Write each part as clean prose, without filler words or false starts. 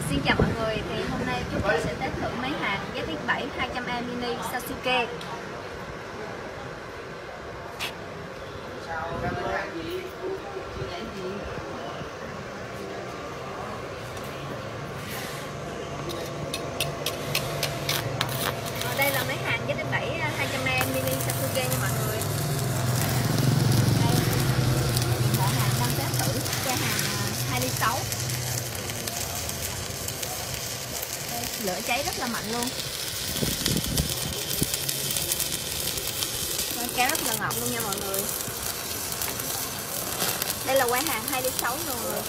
Xin chào mọi người, thì hôm nay chúng tôi sẽ test thử máy hàng ZX7 200A mini Sasuke. Đây là máy hàng ZX7 200A mini Sasuke nha mọi người. Đây, bộ hàng đang test thử chai hàng 2,6 ly. Lửa cháy rất là mạnh luôn, kéo rất là ngọt luôn nha mọi người. Đây là quai hàng 2,6 ly rồi,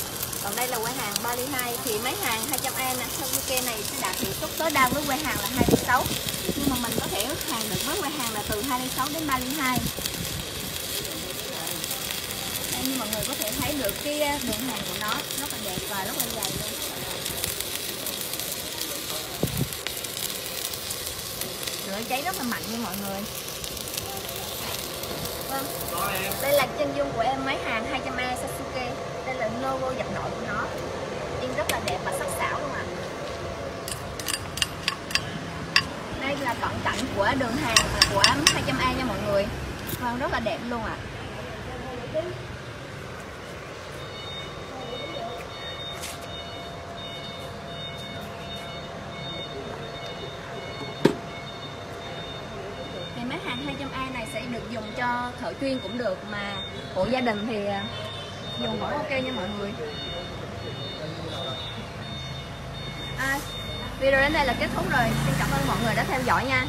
còn đây là quai hàng 3,2 ly. Thì máy hàng 200A Sasuke này sẽ đạt hiệu suất tối đa với quai hàng là 2,6 ly, nhưng mà mình có thể hàng được với quai hàng là từ 2,6 ly đến 3,2 ly. Đây, như mọi người có thể thấy được cái đường hàng của nó rất là đẹp và rất là dày luôn. Lửa cháy rất là mạnh nha mọi người. Vâng, đây là chân dung của em máy hàng 200A Sasuke. Đây là logo dập nổi của nó, in rất là đẹp và sắc sảo luôn ạ. Đây là cận cảnh của đường hàng của 200A nha mọi người. Vâng, rất là đẹp luôn ạ. Máy hàng 200A này sẽ được dùng cho thợ chuyên cũng được, mà hộ gia đình thì dùng vẫn ok nha mọi người. Video đến đây là kết thúc rồi. Xin cảm ơn mọi người đã theo dõi nha.